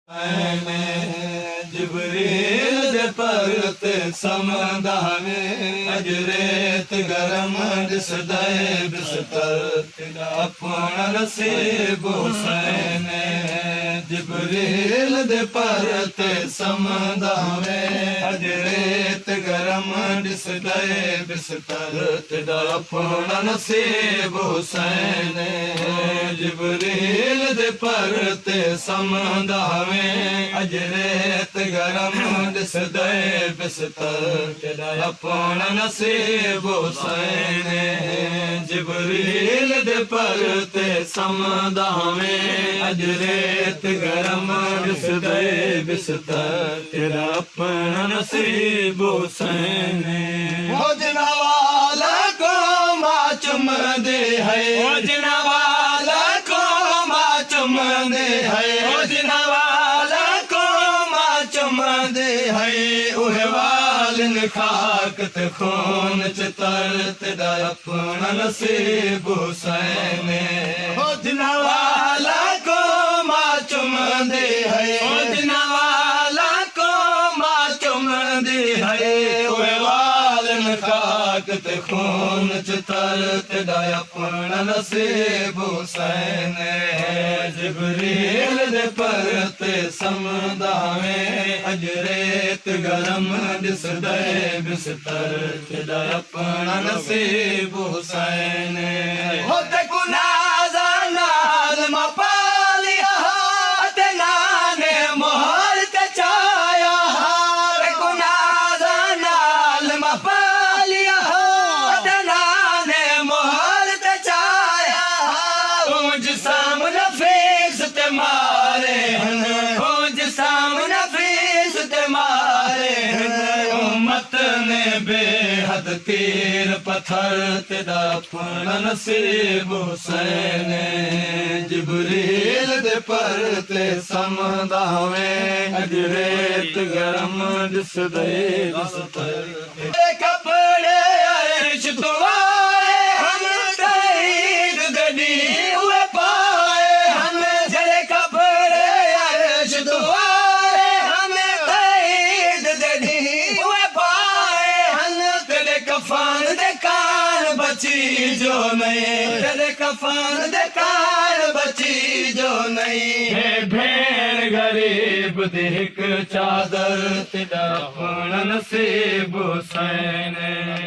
मैंने जिब्रील दे परते समदावे अजरेत गरम दिसदे बिस्तर अपना नसीब हुसैन जिब्रील दे परते समदावे अजरेत गरम दिसदे बिस्तर अपना नसीब हुसैन जिब्रील दे परते समदावे अजरेत गरम दिसदे बिस्तर अपना नसीब हुसैन जिब्रील दे परते समदावे अजरेत गरम दिसदे बिस्तर अपना नसीब हुसैन वाला को माचुम दे है वाला को माचुम दे है दे है उहे वालन खाक ते खून च तरत दा अपना नसीब हुसैन हो जिना वाला को माचुम दे है जिना वाला को माचुम दे है उहे वालन खाक ते खून च तरत दा अपना नसीब हुसैन जिब्रील दे परते समदावे अजरेत गरम दिसदे बिस्तर अपना नसीब हुसैन होते कुनाज़ा नाल मपालिया ते नाने मोहर ते चाया कुनाज़ा नाल मपालिया ते नाने मोहर ते चाया ऊंज सामने फेस ते मारे ऊंज सामने उम्मत ने बेहद तीर पत्थर तेरा अपना नसीब हुसैन जिब्रील दे परते समदावे अजरेत गरम दिसदे बिस्तर कपड़े अर्श तो आए हम तईद गडी हुए पाए हम जरे कपड़े अर्श तो कफन दे कार बची जो नहीं तेरे कफन दे कार बची जो नहीं है भेड़ गरीब दिख चादर तेरा अपना नसीब हुसैन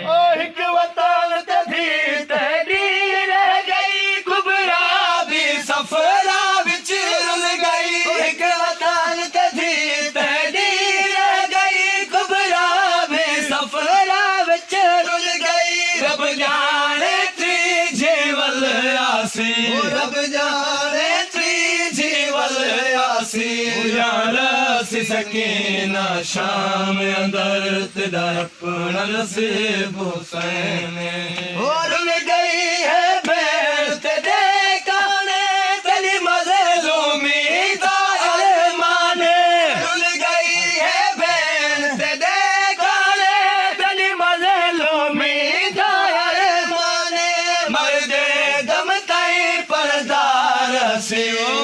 ओ हिक वतन ते थी तेरी रह गई कुबरा भी सफरा विच रुल गई हिक वतन ते थी तेरी रह गई कुबरा भी सफरा विच रब जाने त्री जीवल आसी रब जाने त्री जीवल आसी सी सकीना शाम अंदर तेरा अपना नसीब हुसैन और गई है भेड़ तेरे काने तेरी मज़लूमी दाल माने रुल गई है भेड़ तेरे काने तेरी मज़लूमी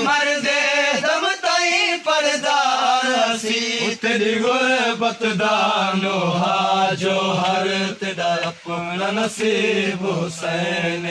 मर्दे दम ताई परदार सी तेरी गुरबत दानो हाजो हर तेरा अपना नसीब हुसैन।